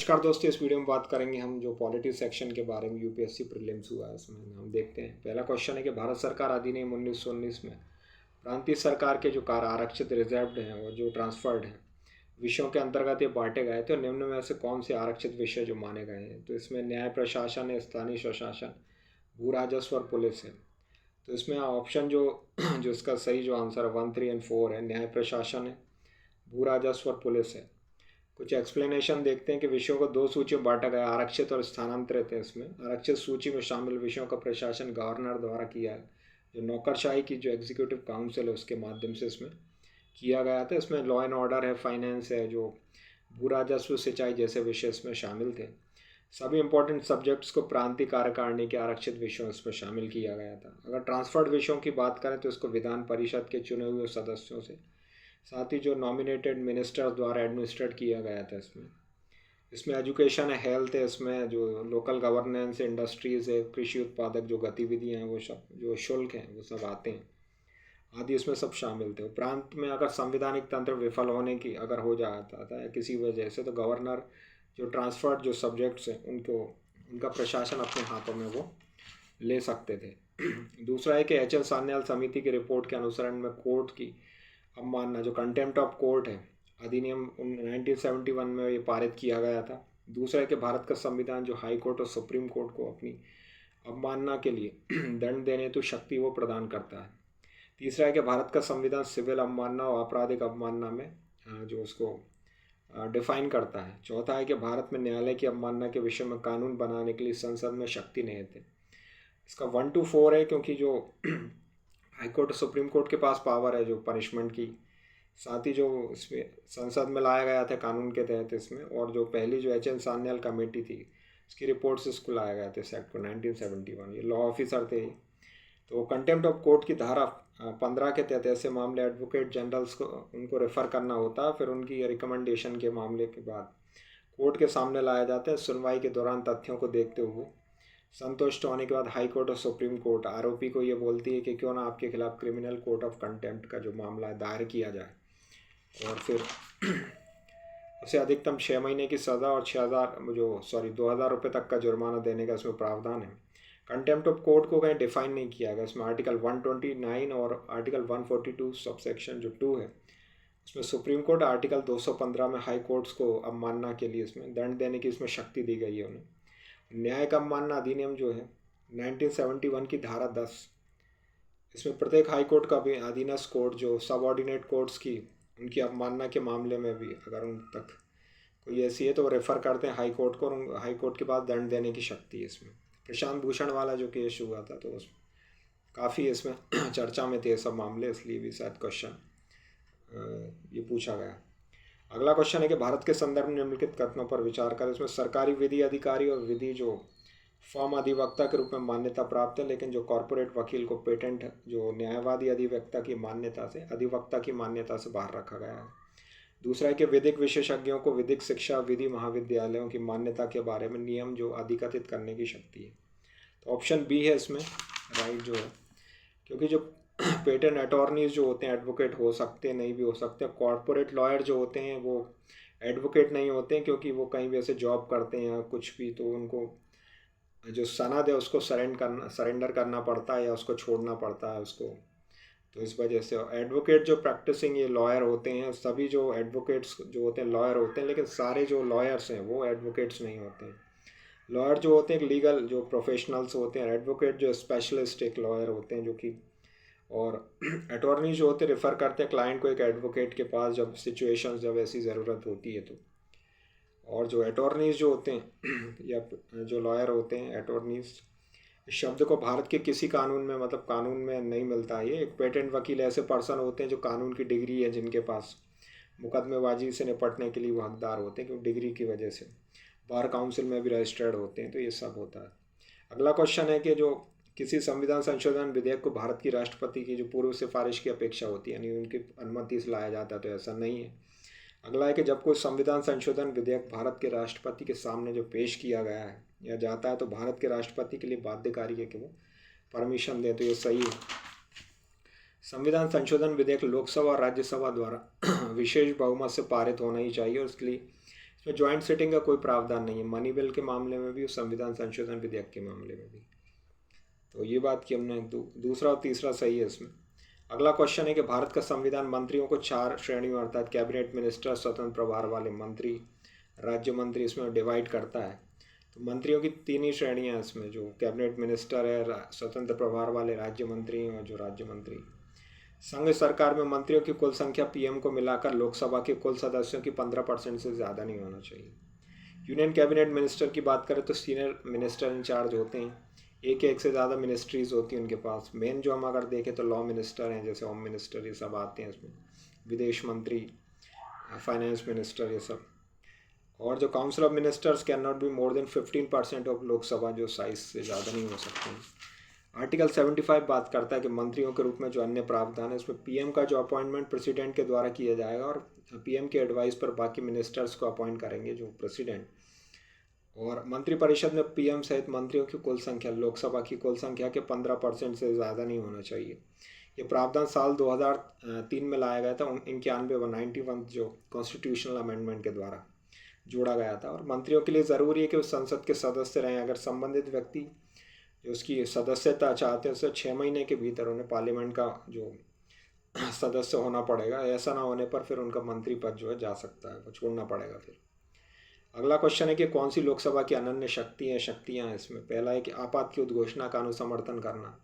नमस्कार दोस्तों, इस वीडियो में बात करेंगे हम जो पॉलिटी सेक्शन के बारे में। यूपीएससी प्रीलिम्स हुआ है, उसमें हम देखते हैं। पहला क्वेश्चन है कि भारत सरकार अधिनियम 1919 में प्रांतीय सरकार के जो कार्य आरक्षित रिजर्व्ड हैं और जो ट्रांसफर्ड हैं विषयों के अंतर्गत ये बांटे गए थे, और निम्न में से कौन से आरक्षित विषय जो माने गए हैं। तो इसमें न्याय प्रशासन है, स्थानीय स्वशासन, भू राजस्व और पुलिस है। तो इसमें ऑप्शन जो जो इसका सही जो आंसर 1, 3 और 4 है, न्याय प्रशासन है, भू राजस्व और पुलिस है। कुछ एक्सप्लेनेशन देखते हैं कि विषयों को दो सूचियों में बांटा गया, आरक्षित और स्थानांतरित है। इसमें आरक्षित सूची में शामिल विषयों का प्रशासन गवर्नर द्वारा किया है, जो नौकरशाही की जो एग्जीक्यूटिव काउंसिल है उसके माध्यम से इसमें किया गया था। इसमें लॉ एंड ऑर्डर है, फाइनेंस है, जो भू राजस्व, सिंचाई जैसे विषय इसमें शामिल थे। सभी इंपॉर्टेंट सब्जेक्ट्स को प्रांतीय कार्यकारिणी के आरक्षित विषयों इसमें शामिल किया गया था। अगर ट्रांसफर्ड विषयों की बात करें तो इसको विधान परिषद के चुने हुए सदस्यों से, साथ ही जो नॉमिनेटेड मिनिस्टर द्वारा एडमिनिस्ट्रेट किया गया था। इसमें इसमें एजुकेशन है, हेल्थ है, इसमें जो लोकल गवर्नेंस है, इंडस्ट्रीज़ है, कृषि उत्पादक जो गतिविधियाँ हैं वो सब, जो शुल्क हैं वो सब आते हैं आदि इसमें सब शामिल थे। उपरांत में अगर संवैधानिक तंत्र विफल होने की अगर हो जाता था या किसी वजह से, तो गवर्नर जो ट्रांसफर्ड जो सब्जेक्ट्स हैं उनको उनका प्रशासन अपने हाथों में वो ले सकते थे। दूसरा है कि एच एल सान्याल समिति की रिपोर्ट के अनुसरण में कोर्ट की अवमानना, जो कंटेम्प्ट ऑफ कोर्ट है, अधिनियम 1971 में ये पारित किया गया था। दूसरा है कि भारत का संविधान जो हाई कोर्ट और सुप्रीम कोर्ट को अपनी अवमानना के लिए दंड देने तो शक्ति वो प्रदान करता है। तीसरा है कि भारत का संविधान सिविल अवमानना और आपराधिक अवमानना में जो उसको डिफाइन करता है। चौथा है कि भारत में न्यायालय की अवमानना के विषय में कानून बनाने के लिए संसद में शक्ति नहीं थे। इसका 1 to 4 है, क्योंकि जो हाई कोर्ट और सुप्रीम कोर्ट के पास पावर है जो पनिशमेंट की, साथ ही जो इसमें संसद में लाया गया था कानून के तहत इसमें, और जो पहली जो एच एन सान्याल कमेटी थी उसकी रिपोर्ट से इसको लाया गया था सेक्ट को 1971। ये लॉ ऑफिसर थे। तो कंटेम्प्ट ऑफ कोर्ट की धारा 15 के तहत ऐसे मामले एडवोकेट जनरल्स को उनको रेफ़र करना होता है, फिर उनकी रिकमेंडेशन के मामले के बाद कोर्ट के सामने लाया जाता है। सुनवाई के दौरान तथ्यों को देखते हुए संतुष्ट होने के बाद हाई कोर्ट और सुप्रीम कोर्ट आरोपी को ये बोलती है कि क्यों ना आपके खिलाफ क्रिमिनल कोर्ट ऑफ कंटेम्प्ट का जो मामला है दायर किया जाए, और फिर उसे अधिकतम 6 महीने की सज़ा और 2,000 रुपये तक का जुर्माना देने का इसमें प्रावधान है। कंटेम्प्ट ऑफ कोर्ट को कहीं डिफाइन नहीं किया गया। इसमें आर्टिकल 129 और आर्टिकल 142 सबसेक्शन जो 2 है उसमें सुप्रीम कोर्ट, आर्टिकल 215 में हाई कोर्ट्स को अवमानना के लिए इसमें दंड देने की इसमें शक्ति दी गई है उन्हें। न्यायिक अवमानना अधिनियम जो है 1971 की धारा 10, इसमें प्रत्येक हाई कोर्ट का भी अधीनस्थ कोर्ट जो सबऑर्डिनेट कोर्ट्स की उनकी अवमानना के मामले में भी अगर उन तक कोई ऐसी है तो वो रेफ़र करते हैं हाई कोर्ट को, और हाई कोर्ट के पास दंड देने की शक्ति है। इसमें प्रशांत भूषण वाला जो केस हुआ था तो उस काफ़ी इसमें चर्चा में थे सब मामले, इसलिए भी शायद क्वेश्चन ये पूछा गया। अगला क्वेश्चन है कि भारत के संदर्भ में निम्नलिखित कथनों पर विचार करें। इसमें सरकारी विधि अधिकारी और विधि जो फर्म अधिवक्ता के रूप में मान्यता प्राप्त है, लेकिन जो कॉरपोरेट वकील को पेटेंट जो न्यायवादी अधिवक्ता की मान्यता से बाहर रखा गया है। दूसरा है कि विधिक विशेषज्ञों को विधिक शिक्षा विधि महाविद्यालयों की मान्यता के बारे में नियम जो अधिकथित करने की शक्ति है। तो ऑप्शन बी है इसमें राइट जो है, क्योंकि जो पेटेंट अटॉर्नीज जो होते हैं एडवोकेट हो सकते हैं, नहीं भी हो सकते। कॉरपोरेट लॉयर जो होते हैं वो एडवोकेट नहीं होते हैं, क्योंकि वो कहीं भी ऐसे जॉब करते हैं या कुछ भी, तो उनको जो सनद है उसको सरेंडर करना पड़ता है या उसको छोड़ना पड़ता है उसको। तो इस वजह से एडवोकेट जो प्रैक्टिसिंग ये लॉयर होते हैं, सभी जो एडवोकेट्स जो होते हैं लॉयर होते हैं, लेकिन सारे जो लॉयर्स हैं वो एडवोकेट्स नहीं होते हैं। लॉयर जो होते हैं लीगल जो प्रोफेशनल्स होते हैं, एडवोकेट जो स्पेशलिस्ट एक लॉयर होते हैं जो कि, और अटॉर्नी जो होते हैं रेफ़र करते हैं क्लाइंट को एक एडवोकेट के पास जब ऐसी ज़रूरत होती है तो। और जो अटॉर्नीज जो होते हैं या जो लॉयर होते हैं अटॉर्नीज, इस शब्द को भारत के किसी कानून में मतलब कानून में नहीं मिलता है। ये एक पेटेंट वकील ऐसे पर्सन होते हैं जो कानून की डिग्री है, जिनके पास मुकदमेबाजी से निपटने के लिए वो हकदार होते हैं, क्योंकि डिग्री की वजह से बार काउंसिल में भी रजिस्टर्ड होते हैं। तो ये सब होता है। अगला क्वेश्चन है कि जो किसी संविधान संशोधन विधेयक को भारत की राष्ट्रपति की जो पूर्व सिफारिश की अपेक्षा होती है, यानी उनकी अनुमति से लाया जाता है, तो ऐसा नहीं है। अगला है कि जब कोई संविधान संशोधन विधेयक भारत के राष्ट्रपति के सामने जो पेश किया गया है या जाता है, तो भारत के राष्ट्रपति के लिए बाध्यकारी है कि वो परमिशन दें। तो ये सही है। संविधान संशोधन विधेयक लोकसभा और राज्यसभा द्वारा विशेष बहुमत से पारित होना ही चाहिए, और इसके लिए तो ज्वाइंट सिटिंग का कोई प्रावधान नहीं है मनी बिल के मामले में भी और संविधान संशोधन विधेयक के मामले में भी। तो ये बात की हमने दूसरा और तीसरा सही है इसमें। अगला क्वेश्चन है कि भारत का संविधान मंत्रियों को 4 श्रेणियों अर्थात कैबिनेट मिनिस्टर, स्वतंत्र प्रभार वाले मंत्री, राज्य मंत्री इसमें डिवाइड करता है। तो मंत्रियों की 3 ही श्रेणियाँ हैं इसमें, जो कैबिनेट मिनिस्टर है, स्वतंत्र प्रभार वाले राज्य मंत्री और जो राज्य मंत्री। संघ सरकार में मंत्रियों की कुल संख्या पीएम को मिलाकर लोकसभा के कुल सदस्यों की 15% से ज़्यादा नहीं होना चाहिए। यूनियन कैबिनेट मिनिस्टर की बात करें तो सीनियर मिनिस्टर इंचार्ज होते हैं, एक से ज़्यादा मिनिस्ट्रीज़ होती हैं उनके पास। मेन जो हम अगर देखें तो लॉ मिनिस्टर हैं, जैसे होम मिनिस्टर, ये सब आते हैं इसमें, विदेश मंत्री, फाइनेंस मिनिस्टर, ये सब। और जो council of ministers can not be more than 15% of Lok Sabha, जो साइज से ज़्यादा नहीं हो सकते हैं। आर्टिकल 75 बात करता है कि मंत्रियों के रूप में जो अन्य प्रावधान है उसमें पीएम का जो अपॉइंटमेंट प्रेसिडेंट के द्वारा किया जाएगा और पीएम के एडवाइस पर बाकी मिनिस्टर्स को अपॉइंट करेंगे जो प्रेसिडेंट। और मंत्रिपरिषद में पीएम सहित मंत्रियों की कुल संख्या लोकसभा की कुल संख्या के 15% से ज़्यादा नहीं होना चाहिए। ये प्रावधान साल 2003 में लाया गया था, 91 जो कॉन्स्टिट्यूशनल अमेंडमेंट के द्वारा जोड़ा गया था। और मंत्रियों के लिए ज़रूरी है कि वो संसद के सदस्य रहें। अगर संबंधित व्यक्ति जो उसकी सदस्यता चाहते हैं उससे 6 महीने के भीतर उन्हें पार्लियामेंट का जो सदस्य होना पड़ेगा। ऐसा ना होने पर फिर उनका मंत्री पद जो है जा सकता है, वो छोड़ना पड़ेगा फिर। अगला क्वेश्चन है कि कौन सी लोकसभा की अनन्य शक्तियाँ हैं इसमें। पहला है कि आपात की उद्घोषणा का अनुसमर्थन करना।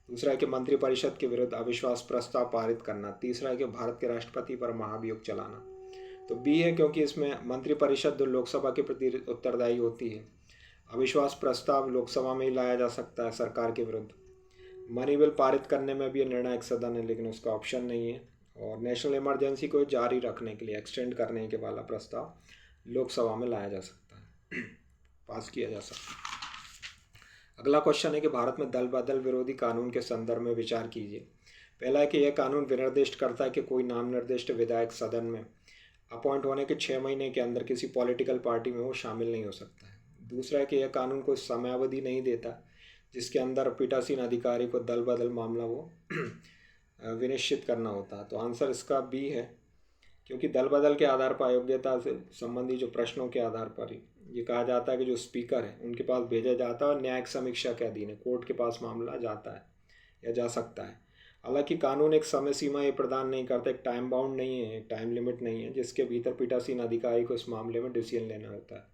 दूसरा है कि मंत्रिपरिषद के विरुद्ध अविश्वास प्रस्ताव पारित करना। तीसरा है कि भारत के राष्ट्रपति पर महाभियोग चलाना। तो बी है, क्योंकि इसमें मंत्रिपरिषद लोकसभा के प्रति उत्तरदायी होती है। अविश्वास प्रस्ताव लोकसभा में ही लाया जा सकता है सरकार के विरुद्ध। मनी बिल पारित करने में भी निर्णायक सदन है, लेकिन उसका ऑप्शन नहीं है। और नेशनल इमरजेंसी को जारी रखने के लिए एक्सटेंड करने के वाला प्रस्ताव लोकसभा में लाया जा सकता है, पास किया जा सकता है। अगला क्वेश्चन है कि भारत में दल बदल विरोधी कानून के संदर्भ में विचार कीजिए। पहला है कि यह कानून विनिर्दिष्ट करता है कि कोई नाम निर्दिष्ट विधायक सदन में अपॉइंट होने के 6 महीने के अंदर किसी पॉलिटिकल पार्टी में वो शामिल नहीं हो सकता है। दूसरा है कि यह कानून कोई समयावधि नहीं देता जिसके अंदर पीठासीन अधिकारी को दल बदल मामला वो विनिश्चित करना होता है। तो आंसर इसका बी है, क्योंकि दल बदल के आधार पर अयोग्यता से संबंधी जो प्रश्नों के आधार पर ये कहा जाता है कि जो स्पीकर है उनके पास भेजा जाता है और न्यायिक समीक्षा के अधीन है, कोर्ट के पास मामला जाता है या जा सकता है। हालांकि कानून एक समय सीमा ये प्रदान नहीं करता, एक टाइम बाउंड नहीं है, एक टाइम लिमिट नहीं है जिसके भीतर पीठासीन अधिकारी को इस मामले में डिसीजन लेना होता है।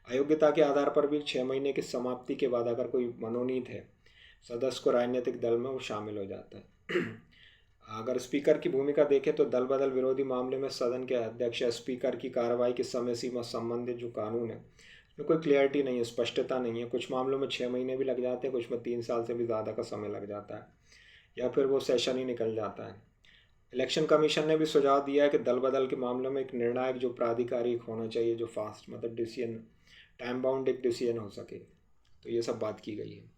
अयोग्यता के आधार पर भी 6 महीने की समाप्ति के बाद अगर कोई मनोनीत है सदस्य को राजनीतिक दल में वो शामिल हो जाता है। अगर स्पीकर की भूमिका देखें तो दल बदल विरोधी मामले में सदन के अध्यक्ष या स्पीकर की कार्रवाई की समय सीमा संबंधित जो कानून है उसमें कोई क्लियरिटी नहीं है, स्पष्टता नहीं है। कुछ मामलों में 6 महीने भी लग जाते हैं, कुछ में 3 साल से भी ज़्यादा का समय लग जाता है या फिर वो सेशन ही निकल जाता है। इलेक्शन कमीशन ने भी सुझाव दिया है कि दल बदल के मामलों में एक निर्णायक जो प्राधिकारी होना चाहिए, जो फास्ट मतलब डिसीजन, टाइम बाउंड एक डिसीजन हो सके। तो ये सब बात की गई है।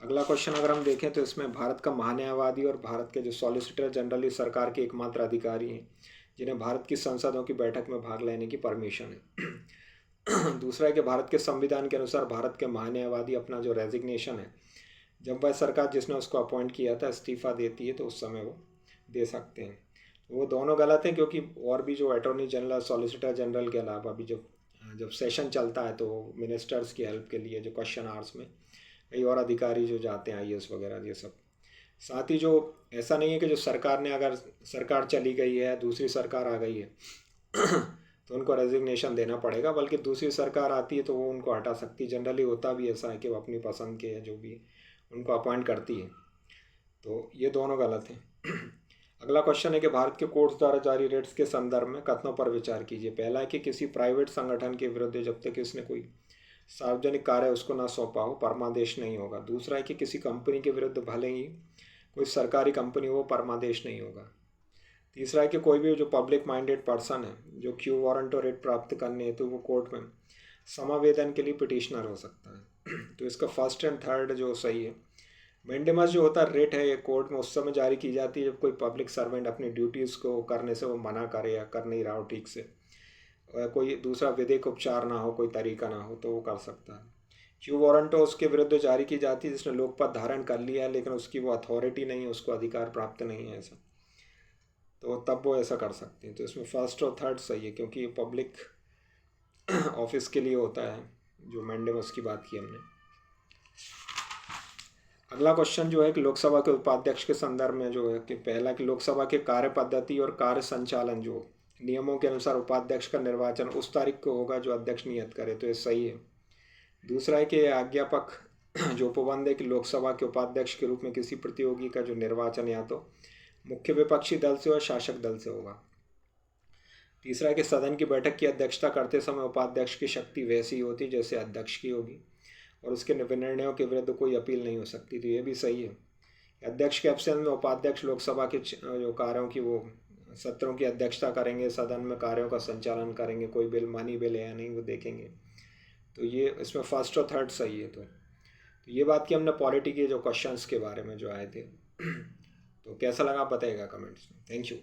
अगला क्वेश्चन अगर हम देखें तो इसमें भारत का महान्यायवादी और भारत के जो सॉलिसिटर जनरल ही सरकार के एकमात्र अधिकारी हैं जिन्हें भारत की संसदों की बैठक में भाग लेने की परमिशन है। दूसरा है कि भारत के संविधान के अनुसार भारत के महान्यायवादी अपना जो रेजिग्नेशन है, जब वह सरकार जिसने उसको अपॉइंट किया था इस्तीफा देती है तो उस समय वो दे सकते हैं। वो दोनों गलत हैं, क्योंकि और भी जो अटॉर्नी जनरल, सॉलिसिटर जनरल के अलावा भी जब सेशन चलता है तो मिनिस्टर्स की हेल्प के लिए जो क्वेश्चन आवर्स में कई और अधिकारी जो जाते हैं, आईएएस वगैरह ये सब। साथ ही जो ऐसा नहीं है कि जो सरकार ने, अगर सरकार चली गई है, दूसरी सरकार आ गई है तो उनको रेजिग्नेशन देना पड़ेगा, बल्कि दूसरी सरकार आती है तो वो उनको हटा सकती है। जनरली होता भी ऐसा है कि वो अपनी पसंद के जो भी उनको अपॉइंट करती है। तो ये दोनों गलत हैं। अगला क्वेश्चन है कि भारत के कोर्ट्स द्वारा जारी रेट्स के संदर्भ में कथनों पर विचार कीजिए। पहला है कि किसी प्राइवेट संगठन के विरुद्ध जब तक इसने कोई सार्वजनिक कार्य उसको ना सौंपा हो परमादेश नहीं होगा। दूसरा है कि किसी कंपनी के विरुद्ध भले ही कोई सरकारी कंपनी हो परमादेश नहीं होगा। तीसरा है कि कोई भी जो पब्लिक माइंडेड पर्सन है जो क्यू वारंट और रेट प्राप्त करने हेतु वो कोर्ट में समावेदन के लिए पिटिशनर हो सकता है। तो इसका फर्स्ट एंड थर्ड जो सही है। मेंडेमस जो होता है रेट है, ये कोर्ट में उस समय जारी की जाती है जब कोई पब्लिक सर्वेंट अपनी ड्यूटीज़ को करने से वो मना करे या कर नहीं रहा हो ठीक से, कोई दूसरा विधिक उपचार ना हो, कोई तरीका ना हो, तो वो कर सकता है। क्यू वारंट उसके विरुद्ध जारी की जाती है जिसने लोकपद धारण कर लिया है लेकिन उसकी वो अथॉरिटी नहीं है, उसको अधिकार प्राप्त नहीं है ऐसा, तो तब वो ऐसा कर सकते हैं। तो इसमें फर्स्ट और थर्ड सही है, क्योंकि ये पब्लिक ऑफिस के लिए होता है, जो मैंडेमस की बात की हमने। अगला क्वेश्चन जो है कि लोकसभा के उपाध्यक्ष के संदर्भ में जो है कि पहला कि लोकसभा के कार्य पद्धति और कार्य संचालन जो नियमों के अनुसार उपाध्यक्ष का निर्वाचन उस तारीख को होगा जो अध्यक्ष नियत करे, तो ये सही है। दूसरा है कि आज्ञापक जो उपबंध है कि लोकसभा के उपाध्यक्ष के रूप में किसी प्रतियोगी का जो निर्वाचन या तो मुख्य विपक्षी दल से और शासक दल से होगा। तीसरा है कि सदन की बैठक की अध्यक्षता करते समय उपाध्यक्ष की शक्ति वैसी होती जैसे अध्यक्ष की होगी और उसके निर्णयों के विरुद्ध कोई अपील नहीं हो सकती, तो ये भी सही है। अध्यक्ष के एब्सेंस में उपाध्यक्ष लोकसभा के जो कार्यों की वो सत्रों की अध्यक्षता करेंगे, सदन में कार्यों का संचालन करेंगे, कोई बिल मानी बिल है या नहीं वो देखेंगे, तो ये इसमें फर्स्ट और थर्ड सही है। तो ये बात की हमने पॉलिटी के जो क्वेश्चंस के बारे में जो आए थे। तो कैसा लगा आप बताइएगा कमेंट्स में। Thank you.